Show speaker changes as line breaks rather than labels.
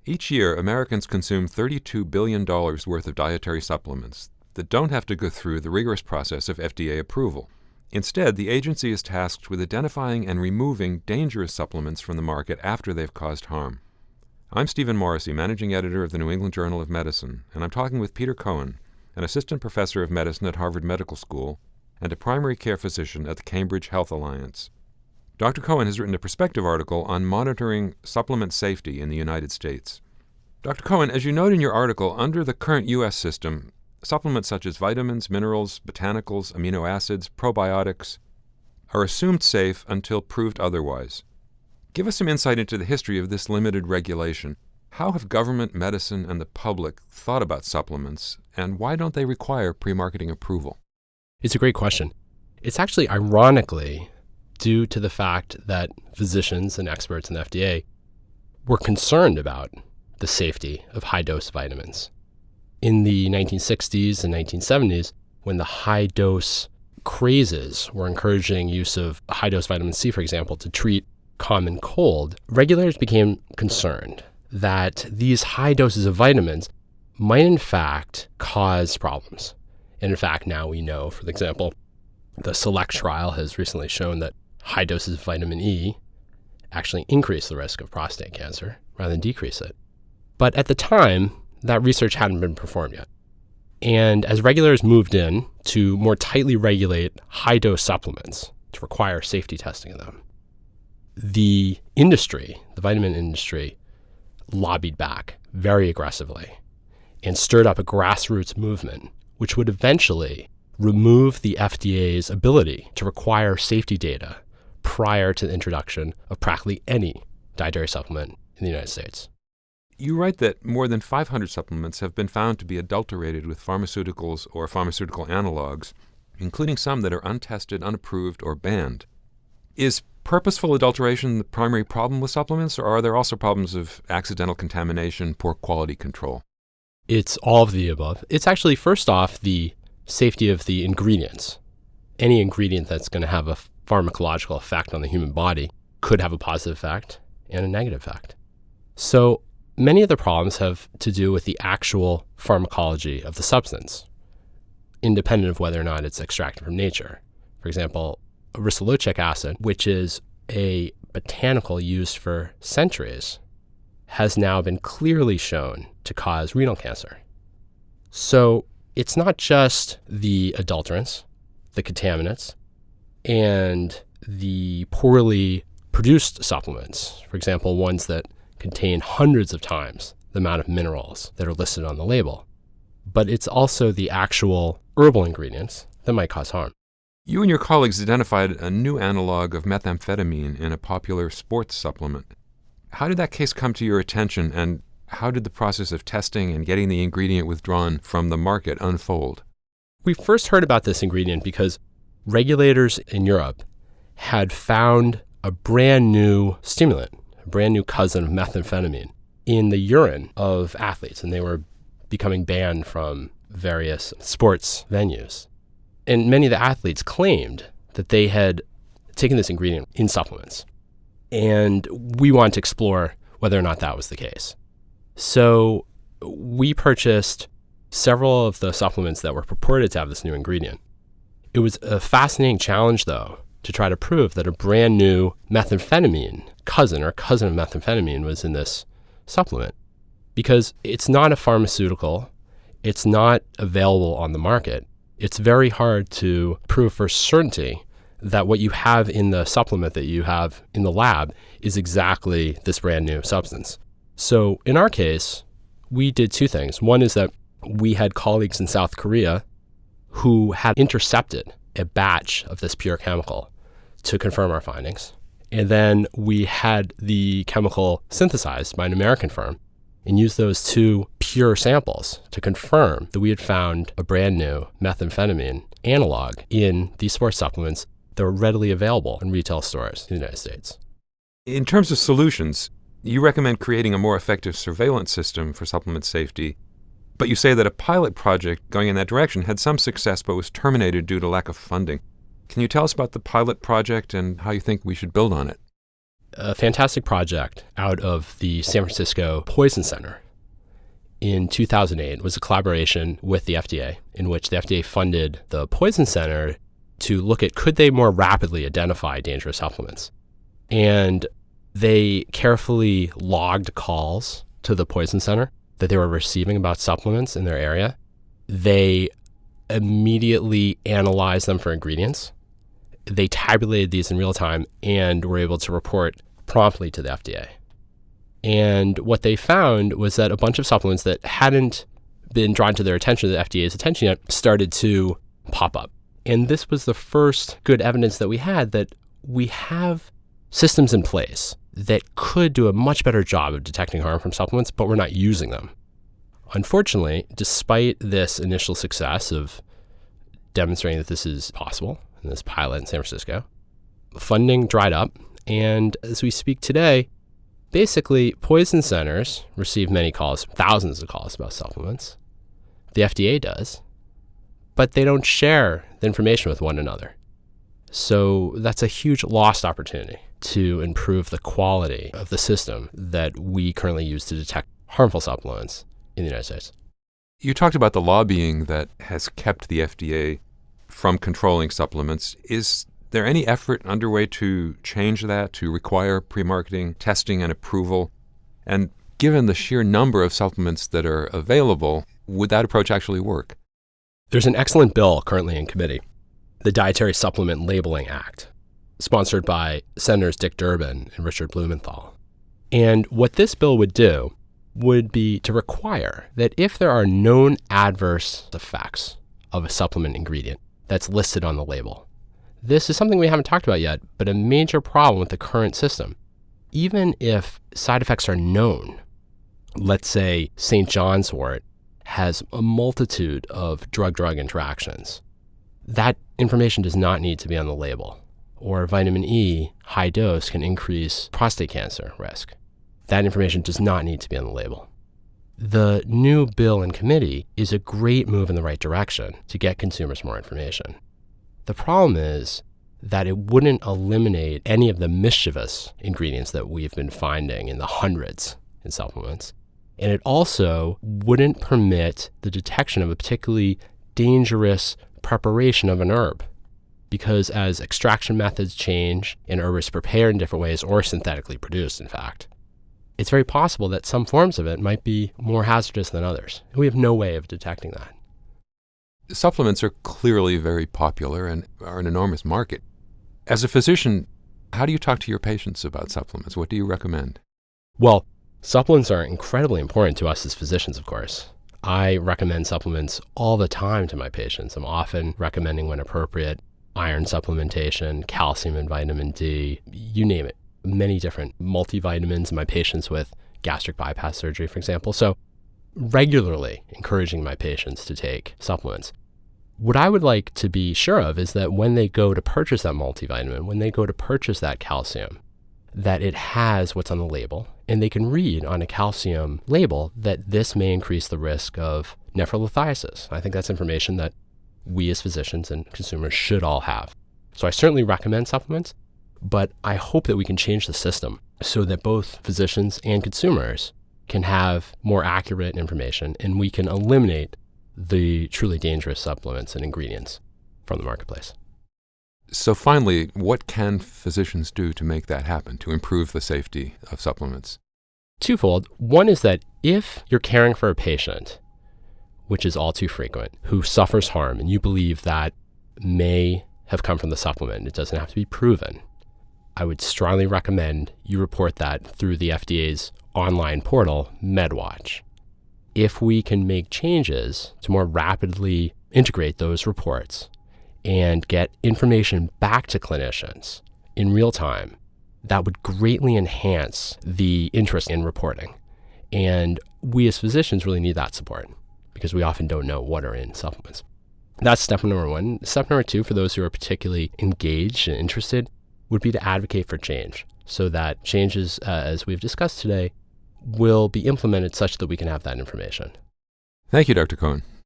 Each year, Americans consume $32 billion worth of dietary supplements that don't have to go through the rigorous process of FDA approval. Instead, the agency is tasked with identifying and removing dangerous supplements from the market after they've caused harm. I'm Stephen Morrissey, managing editor of the New England Journal of Medicine, and I'm talking with Pieter Cohen, an assistant professor of medicine at Harvard Medical School and a primary care physician at the Cambridge Health Alliance. Dr. Cohen has written a perspective article on monitoring supplement safety in the United States. Dr. Cohen, as you note in your article, under the current U.S. system, supplements such as vitamins, minerals, botanicals, amino acids, probiotics are assumed safe until proved otherwise. Give us some insight into the history of this limited regulation. How have government, medicine, and the public thought about supplements, and why don't they require pre-marketing approval?
It's a great question. It's actually ironically due to the fact that physicians and experts in the FDA were concerned about the safety of high-dose vitamins. In the 1960s and 1970s, when the high-dose crazes were encouraging use of high-dose vitamin C, for example, to treat common cold, regulators became concerned that these high doses of vitamins might in fact cause problems. And in fact, now we know, for example, the SELECT trial has recently shown that high doses of vitamin E actually increase the risk of prostate cancer rather than decrease it. But at the time, that research hadn't been performed yet. And as regulators moved in to more tightly regulate high-dose supplements to require safety testing of them, the industry, the vitamin industry, lobbied back very aggressively and stirred up a grassroots movement which would eventually remove the FDA's ability to require safety data prior to the introduction of practically any dietary supplement in the United States.
You write that more than 500 supplements have been found to be adulterated with pharmaceuticals or pharmaceutical analogs, including some that are untested, unapproved, or banned. Is purposeful adulteration the primary problem with supplements, or are there also problems of accidental contamination, poor quality control?
It's all of the above. It's actually, first off, the safety of the ingredients. Any ingredient that's going to have a pharmacological effect on the human body could have a positive effect and a negative effect. So many of the problems have to do with the actual pharmacology of the substance, independent of whether or not it's extracted from nature. For example, ricinoleic acid, which is a botanical used for centuries, has now been clearly shown to cause renal cancer. So it's not just the adulterants, the contaminants, and the poorly produced supplements, for example, ones that contain hundreds of times the amount of minerals that are listed on the label. But it's also the actual herbal ingredients that might cause harm.
You and your colleagues identified a new analog of methamphetamine in a popular sports supplement. How did that case come to your attention, and how did the process of testing and getting the ingredient withdrawn from the market unfold?
We first heard about this ingredient because regulators in Europe had found a brand new stimulant, a brand new cousin of methamphetamine, in the urine of athletes, and they were becoming banned from various sports venues. And many of the athletes claimed that they had taken this ingredient in supplements. And we wanted to explore whether or not that was the case. So we purchased several of the supplements that were purported to have this new ingredient. It was a fascinating challenge, though, to try to prove that a brand new methamphetamine cousin of methamphetamine was in this supplement, because it's not a pharmaceutical, it's not available on the market. It's very hard to prove for certainty that what you have in the supplement that you have in the lab is exactly this brand new substance. So in our case, we did two things. One is that we had colleagues in South Korea who had intercepted a batch of this pure chemical to confirm our findings. And then we had the chemical synthesized by an American firm and used those two pure samples to confirm that we had found a brand new methamphetamine analog in these sports supplements that were readily available in retail stores in the United States.
In terms of solutions, you recommend creating a more effective surveillance system for supplement safety, but you say that a pilot project going in that direction had some success but was terminated due to lack of funding. Can you tell us about the pilot project and how you think we should build on it?
a fantastic project out of the San Francisco Poison Center in 2008 was a collaboration with the FDA in which the FDA funded the Poison Center to look at could they more rapidly identify dangerous supplements. And they carefully logged calls to the Poison Center that they were receiving about supplements in their area. They immediately analyzed them for ingredients. They tabulated these in real time and were able to report promptly to the FDA. And what they found was that a bunch of supplements that hadn't been drawn to their attention, the FDA's attention yet, started to pop up. And this was the first good evidence that we had that we have systems in place that could do a much better job of detecting harm from supplements, but we're not using them. Unfortunately, despite this initial success of demonstrating that this is possible in this pilot in San Francisco, funding dried up. And as we speak today, basically, poison centers receive many calls, thousands of calls about supplements. The FDA does, but they don't share the information with one another. So that's a huge lost opportunity to improve the quality of the system that we currently use to detect harmful supplements in the United States.
You talked about the lobbying that has kept the FDA from controlling supplements. Is there any effort underway to change that, to require pre-marketing testing and approval? And given the sheer number of supplements that are available, would that approach actually work?
There's an excellent bill currently in committee, the Dietary Supplement Labeling Act, sponsored by Senators Dick Durbin and Richard Blumenthal. And what this bill would do would be to require that if there are known adverse effects of a supplement ingredient that's listed on the label, this is something we haven't talked about yet, but a major problem with the current system. Even if side effects are known, let's say St. John's wort has a multitude of drug-drug interactions, that information does not need to be on the label. Or vitamin E, high dose, can increase prostate cancer risk. That information does not need to be on the label. The new bill in committee is a great move in the right direction to get consumers more information. The problem is that it wouldn't eliminate any of the mischievous ingredients that we've been finding in the hundreds in supplements. And it also wouldn't permit the detection of a particularly dangerous preparation of an herb. Because as extraction methods change and herb is prepared in different ways or synthetically produced, in fact, it's very possible that some forms of it might be more hazardous than others. We have no way of detecting that.
Supplements are clearly very popular and are an enormous market. As a physician, how do you talk to your patients about supplements? What do you recommend?
Well, supplements are incredibly important to us as physicians, of course. I recommend supplements all the time to my patients. I'm often recommending, when appropriate, iron supplementation, calcium and vitamin D, you name it. Many different multivitamins in my patients with gastric bypass surgery, for example. So regularly encouraging my patients to take supplements. What I would like to be sure of is that when they go to purchase that multivitamin, when they go to purchase that calcium, that it has what's on the label, and they can read on a calcium label that this may increase the risk of nephrolithiasis. I think that's information that we as physicians and consumers should all have. So I certainly recommend supplements, but I hope that we can change the system so that both physicians and consumers can have more accurate information and we can eliminate the truly dangerous supplements and ingredients from the marketplace.
So finally, what can physicians do to make that happen, to improve the safety of supplements?
Twofold. One is that if you're caring for a patient, which is all too frequent, who suffers harm, and you believe that may have come from the supplement, it doesn't have to be proven, I would strongly recommend you report that through the FDA's online portal, MedWatch. If we can make changes to more rapidly integrate those reports and get information back to clinicians in real time, that would greatly enhance the interest in reporting. And we as physicians really need that support because we often don't know what are in supplements. That's step number one. Step number two, for those who are particularly engaged and interested, would be to advocate for change so that changes, as we've discussed today, will be implemented such that we can have that information.
Thank you, Dr. Cohen.